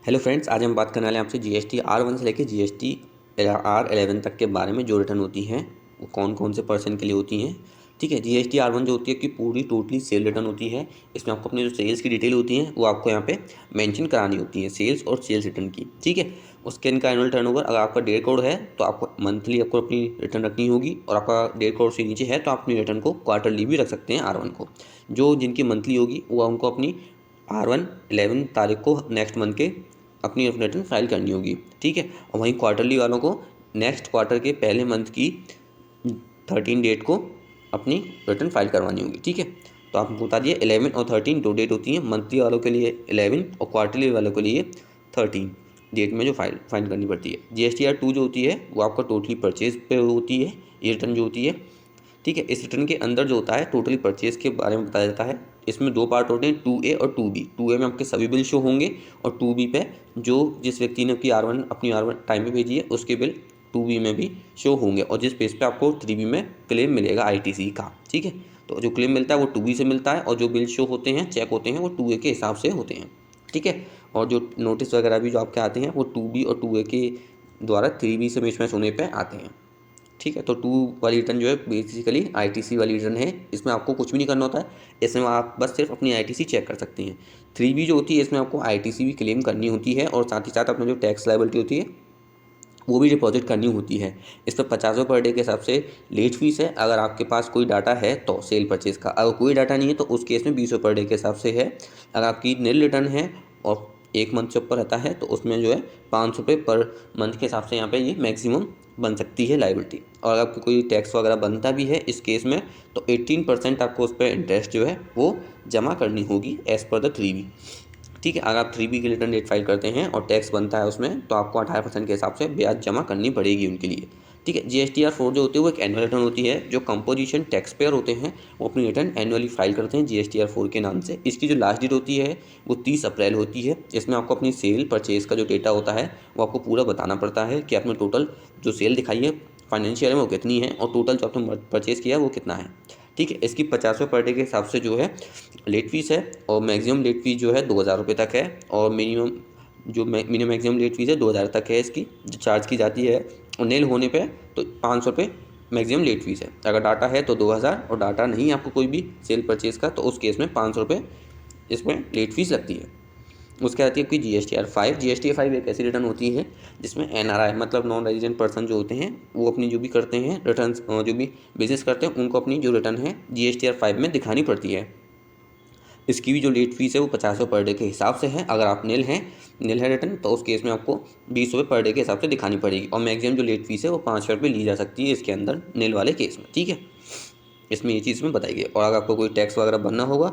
Hello friends, आज हम बात करने वाले हैं आपसे जीएसटी R1 से लेकर जीएसटी R11 तक के बारे में। जो रिटर्न होती हैं वो कौन कौन से पर्सन के लिए होती हैं। ठीक है, जीएसटी R1 जो होती है कि पूरी टोटली सेल रिटर्न होती है। इसमें आपको अपनी जो सेल्स की डिटेल होती है वो आपको यहाँ पे मेंशन करानी होती है, सेल्स और सेल्स रिटर्न की। ठीक है, उसके इनका एनुअल टर्नओवर अगर आपका 1.5 करोड़ है तो आपको मंथली आपको अपनी रिटर्न रखनी होगी, और आपका 1.5 करोड़ से नीचे है तो आप अपनी रिटर्न को क्वार्टरली भी रख सकते हैं R1 को। जो जिनकी मंथली होगी वो उनको अपनी R1 11 तारीख को नेक्स्ट मंथ के अपनी रिटर्न फाइल करनी होगी। ठीक है, और वहीं क्वार्टरली वालों को नेक्स्ट क्वार्टर के पहले मंथ की 13 डेट को अपनी रिटर्न फाइल करवानी होगी। ठीक है, तो आप बता दिए 11 और 13 दो डेट होती हैं। मंथली वालों के लिए 11 और क्वार्टरली वालों के लिए 13 डेट में जो फाइल करनी पड़ती है। GSTR2 जो होती है वो आपका टोटली परचेज पे होती है, ये रिटर्न जो होती है। ठीक है, इस रिटर्न के अंदर जो होता है टोटली परचेज के बारे में बताया जाता है। इसमें दो पार्ट होते हैं, 2A और 2B। 2A में आपके सभी बिल शो होंगे, और 2B पे जो जिस व्यक्ति ने अपनी R1 टाइम पे भेजी है उसके बिल 2B में भी शो होंगे, और जिस पेज पे आपको 3B में क्लेम मिलेगा ITC का। ठीक है, तो जो क्लेम मिलता है वो 2B से मिलता है, और जो बिल शो होते हैं, चेक होते हैं, वो 2A के हिसाब से होते हैं। ठीक है, और जो नोटिस वगैरह भी जो आपके आते हैं वो 2B और 2A के द्वारा 3B से मिसमैच होने पर आते हैं। ठीक है, तो 2 वाली रिटर्न जो है बेसिकली ITC वाली रिटर्न है। इसमें आपको कुछ भी नहीं करना होता है, इसमें आप बस सिर्फ अपनी ITC चेक कर सकते हैं। 3B जो होती है इसमें आपको ITC भी क्लेम करनी होती है, और साथ ही साथ अपना जो टैक्स लायबिलिटी होती है वो भी डिपॉजिट करनी होती है। इस पर 50 पर डे के हिसाब से लेट फीस है। अगर आपके पास कोई डाटा है तो सेल परचेज का, अगर कोई डाटा नहीं है तो उस केस में 20 पर डे के हिसाब से है। अगर आपकी नील रिटर्न है और 1 मंथ से ऊपर रहता है तो उसमें जो है 500 रुपये पर मंथ के हिसाब से यहाँ पे ये मैक्सिमम बन सकती है लायबिलिटी। और अगर आपको कोई टैक्स वगैरह बनता भी है इस केस में तो 18% आपको उस पर इंटरेस्ट जो है वो जमा करनी होगी एज़ पर द 3B। ठीक है, अगर आप 3B की रिटर्न डेट फाइल करते हैं और टैक्स बनता है उसमें तो आपको 18% के हिसाब से ब्याज जमा करनी पड़ेगी उनके लिए। ठीक है, GSTR4 जो होती है वो एक एनुअल रिटर्न होती है। जो कंपोजिशन टैक्स पेयर होते हैं वो अपनी रिटर्न एनुअली फाइल करते हैं GSTR4 के नाम से। इसकी जो लास्ट डेट होती है वो 30 अप्रैल होती है। इसमें आपको अपनी सेल परचेज का जो डेटा होता है वो आपको पूरा बताना पड़ता है कि आपने टोटल जो सेल दिखाई है फाइनेंशियल में वो कितनी है, और टोटल जो आपने परचेज़ किया है वो कितना है। ठीक है, इसकी 50 पर डे के हिसाब से जो है लेट फीस है, और मैक्सिमम लेट फीस जो है 2000 रुपये तक है, और मिनिमम मैक्सिमम लेट फीस है 2000 तक है इसकी जो चार्ज की जाती है। और नेल होने पे तो 500 रुपये मैक्सिमम लेट फीस है। अगर डाटा है तो 2000, और डाटा नहीं है आपको कोई भी सेल परचेज़ का तो उस केस में 500 रुपये इसमें लेट फीस लगती है। उसके आती है आपकी GSTR5। GSTR5 एक ऐसी रिटर्न होती है जिसमें NRI मतलब नॉन रेजिडेंट पर्सन जो होते हैं वो अपनी जो भी करते हैं रिटर्न, जो भी बिजनेस करते हैं उनको अपनी जो रिटर्न है GSTR5 में दिखानी पड़ती है। इसकी भी जो लेट फीस है वो 50 पर डे के हिसाब से है। अगर आप नील है रिटर्न तो उस केस में आपको 20 रुपये पर डे के हिसाब से दिखानी पड़ेगी, और मैक्सिमम जो लेट फीस है वो 5 रुपये ली जा सकती है इसके अंदर नील वाले केस में। ठीक है, इसमें ये चीज़ में बताई गई। और अगर आपको कोई टैक्स वगैरह भरना होगा,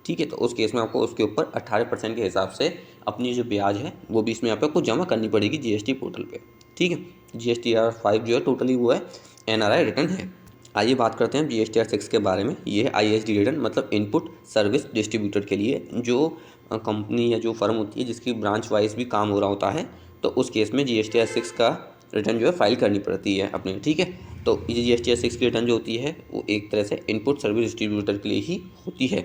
ठीक है, तो उस केस में आपको उसके ऊपर 18% के हिसाब से अपनी जो ब्याज है वो भी इसमें यहाँ पे आपको जमा करनी पड़ेगी GST पोर्टल पे। ठीक है, GSTR5 जो है टोटली वो है NRI रिटर्न है। आइए बात करते हैं GSTR6 के बारे में। ये है ISD रिटर्न, मतलब इनपुट सर्विस डिस्ट्रीब्यूटर के लिए। जो कंपनी या जो फर्म होती है जिसकी ब्रांच वाइज भी काम हो रहा होता है तो उस केस में GSTR6 का रिटर्न जो है फाइल करनी पड़ती है अपने। ठीक है, तो ये GSTR6 की रिटर्न जो होती है वो एक तरह से इनपुट सर्विस डिस्ट्रीब्यूटर के लिए ही होती है।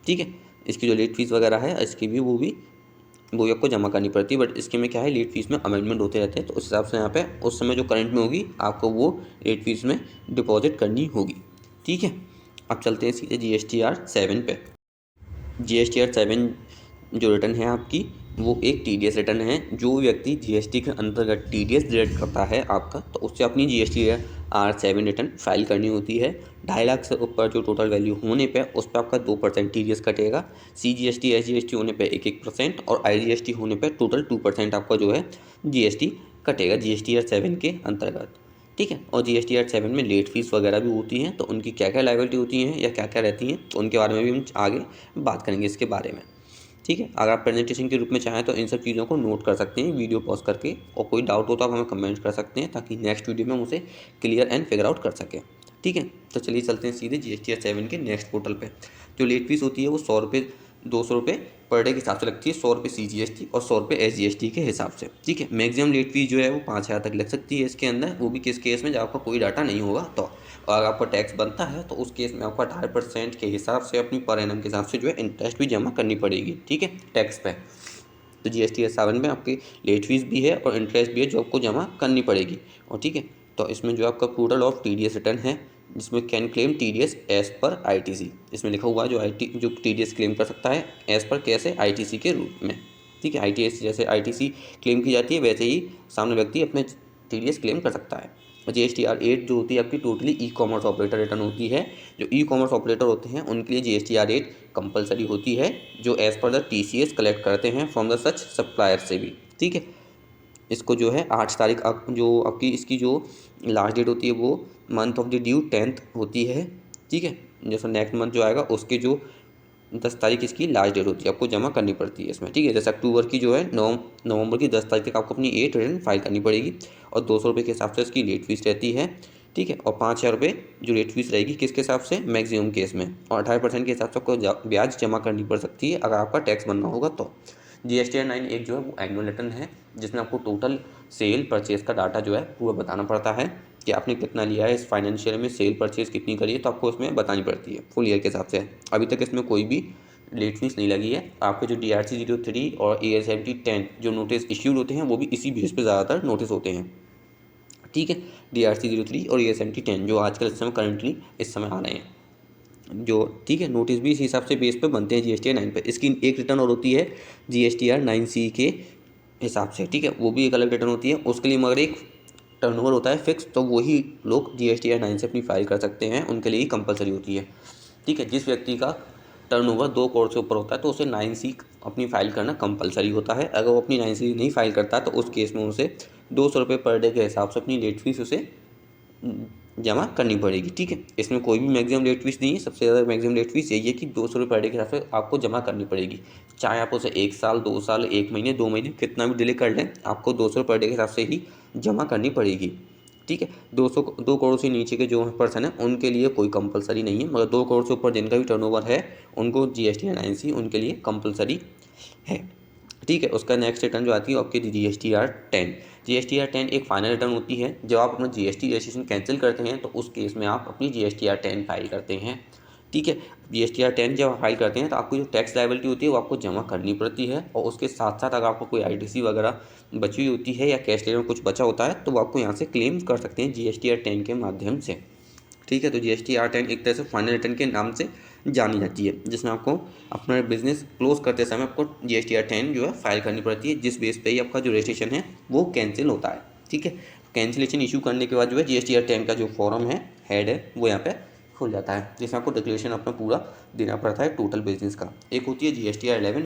ठीक है, इसकी जो लेट फीस वगैरह है इसकी भी वो आपको जमा करनी पड़ती है। बट इसके में क्या है, लेट फीस में अमेंडमेंट होते रहते हैं, तो उस हिसाब से यहाँ पे उस समय जो करंट में होगी आपको वो लेट फीस में डिपॉजिट करनी होगी। ठीक है, अब चलते हैं सीधे GSTR7 पे। GSTR7 जो रिटर्न है आपकी वो एक TDS रिटर्न है। जो व्यक्ति GST के अंतर्गत TDS डिडक्ट करता है आपका तो उससे अपनी GSTR7 रिटर्न फाइल करनी होती है। 2.5 लाख से ऊपर जो टोटल वैल्यू होने पे उस पर आपका 2% TDS कटेगा। CGST SGST होने पे 1% और IGST होने पे टोटल 2% आपका जो है GST कटेगा GSTR7 के अंतर्गत। ठीक है, और GSTR7 में लेट फीस वगैरह भी होती हैं, तो उनकी क्या क्या लायबिलिटी होती हैं या क्या क्या रहती हैं तो उनके बारे में भी हम आगे बात करेंगे इसके बारे में। ठीक है, अगर आप प्रेजेंटेशन के रूप में चाहें तो इन सब चीज़ों को नोट कर सकते हैं वीडियो पॉज करके, और कोई डाउट हो तो आप हमें कमेंट कर सकते हैं ताकि नेक्स्ट वीडियो में हम उसे क्लियर एंड फिगर आउट कर सकें। ठीक है, तो चलिए चलते हैं सीधे GSTR7 के नेक्स्ट पोर्टल पे। जो लेट फीस होती है वो 100 रुपये 200 रुपये पर डे के हिसाब से लगती है। 100 रुपये CGST और 100 रुपये SGST के हिसाब से। ठीक है, मैक्सिमम लेट फीस जो है वो 5000 तक लग सकती है इसके अंदर, वो भी किस केस में जब आपका कोई डाटा नहीं होगा तो। और अगर आपका टैक्स बनता है तो उस केस में आपको 18% के हिसाब से अपनी पर एनम के हिसाब से जो है इंटरेस्ट भी जमा करनी पड़ेगी। ठीक है, टैक्स पे। तो GST-S7 में आपकी लेट फीस भी है और इंटरेस्ट भी है जो आपको जमा करनी पड़ेगी। और ठीक है, तो इसमें जो आपका टोटल ऑफ TDS रिटर्न है, जिसमें can claim TDS as per ITC, इसमें लिखा हुआ है जो TDS क्लेम कर सकता है एज पर कैसे, ITC के रूप में। ठीक है, ITC जैसे ITC क्लेम की जाती है वैसे ही सामने व्यक्ति अपने TDS क्लेम कर सकता है। और GSTR8 जो होती है आपकी टोटली ई-कॉमर्स ऑपरेटर रिटर्न होती है। जो ई-कॉमर्स ऑपरेटर होते हैं उनके लिए GSTR8 कंपलसरी होती है, जो as per the TCS collect करते हैं फ्रॉम द सच सप्लायर से भी। ठीक है, इसको जो है 8 तारीख जो आपकी इसकी जो लास्ट डेट होती है वो month of the due 10th होती है। ठीक है, जैसे नेक्स्ट मंथ जो आएगा उसके जो 10 तारीख इसकी लास्ट डेट होती है, आपको जमा करनी पड़ती है इसमें। ठीक है, जैसे अक्टूबर की जो है नवंबर की 10 तारीख तक आपको अपनी 8 रिटर्न फाइल करनी पड़ेगी और 200 रुपये के हिसाब से इसकी लेट फीस रहती है। ठीक है, और 5,000 रुपये जो लेट फीस रहेगी किसके हिसाब से, मैक्सिमम केस में, और 18% के हिसाब से आपको ब्याज जमा करनी पड़ सकती है अगर आपका टैक्स बनना होगा तो। GSTR9 एक जो है वो एनुअल रिटर्न है, जिसमें आपको टोटल सेल परचेज का डाटा जो है पूरा बताना पड़ता है कि आपने कितना लिया है इस फाइनेंशियल में, सेल परचेज कितनी करी है, तो आपको इसमें बतानी पड़ती है फुल ईयर के हिसाब से। अभी तक इसमें कोई भी लेट फीस नहीं लगी है। आपके जो DRC-03 और AS-7010 जो नोटिस इश्यूड होते हैं वो भी इसी बेस पे ज़्यादातर नोटिस होते हैं। ठीक है, DRC-03 और AS-7010 जो आजकल इस समय करंटली इस समय आ रहे हैं जो, ठीक है, नोटिस भी इस हिसाब से बेस पे बनते हैं GSTR9 पे। इसकी एक रिटर्न और होती है GSTR9C के हिसाब से। ठीक है, वो भी एक अलग रिटर्न होती है, उसके लिए मगर एक टर्नओवर होता है फिक्स, तो वही लोग GSTR9 से अपनी फाइल कर सकते हैं, उनके लिए ही कंपलसरी होती है। ठीक है, जिस व्यक्ति का टर्नओवर 2 करोड़ से ऊपर होता है तो उसे 9C अपनी फाइल करना कंपलसरी होता है। अगर वो अपनी 9C नहीं फाइल करता तो उस केस में उसे 200 रुपये पर डे के हिसाब से अपनी लेट फीस उसे जमा करनी पड़ेगी। ठीक है, इसमें कोई भी मैक्सिमम लेट फीस नहीं है, सबसे ज़्यादा मैक्सिमम लेट फीस यही है कि 200 रुपये पर डे के हिसाब से आपको जमा करनी पड़ेगी। चाहे आप उसे 1 साल, 2 साल, 1 महीने, 2 महीने कितना भी डिले कर लें, आपको 200 रुपये पर डे के हिसाब से ही जमा करनी पड़ेगी। ठीक है, 2 करोड़ से नीचे के जो पर्सन है उनके लिए कोई कंपलसरी नहीं है, मगर 2 करोड़ से ऊपर जिनका भी टर्नओवर है उनको GSTR9C उनके लिए कंपलसरी है। ठीक है, उसका नेक्स्ट रिटर्न जो आती है आपकी GSTR10। GSTR10 एक फाइनल रिटर्न होती है। जब आप अपना GST रजिस्ट्रेशन कैंसिल करते हैं तो उस केस में आप अपनी GSTR10 फाइल करते हैं। ठीक है, GSTR10 जब आप फाइल करते हैं तो आपको जो टैक्स लायबिलिटी होती है वो आपको जमा करनी पड़ती है, और उसके साथ साथ अगर आपको कोई ITC वगैरह बची हुई होती है या कैश लेने में कुछ बचा होता है तो वो आपको यहाँ से क्लेम कर सकते हैं GSTR10 के माध्यम से। ठीक है, तो GSTR10 एक तरह से फाइनल रिटर्न के नाम से जानी जाती है, जिसमें आपको अपना बिजनेस क्लोज करते समय आपको GSTR10 जो है फाइल करनी पड़ती है, जिस बेस पे ही आपका जो रजिस्ट्रेशन है वो कैंसिल होता है। ठीक है, कैंसिलेशन इशू करने के बाद जो है GSTR10 का जो फॉर्म है, हेड है, वो यहाँ पे खुल जाता है, जिसमें आपको डिक्लेरेशन अपना पूरा देना पड़ता है टोटल बिजनेस का। एक होती है GSTR11।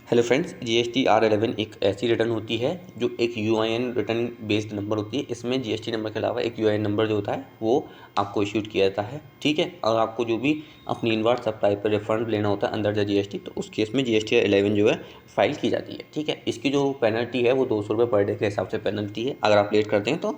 हेलो फ्रेंड्स, GSTR11 एक ऐसी रिटर्न होती है जो एक UIN रिटर्न बेस्ड नंबर होती है। इसमें GST नंबर के अलावा एक UIN नंबर जो होता है वो आपको इश्यूड किया जाता है। ठीक है, और आपको जो भी अपनी इनवर्ड सप्लाई पर रिफंड लेना होता है अंडर द GST, तो उस केस में GSTR11 जो है फाइल की जाती है। ठीक है, इसकी जो पेनल्टी है वो 200 रुपये पर डे के हिसाब से पेनल्टी है, अगर आप लेट करते हैं तो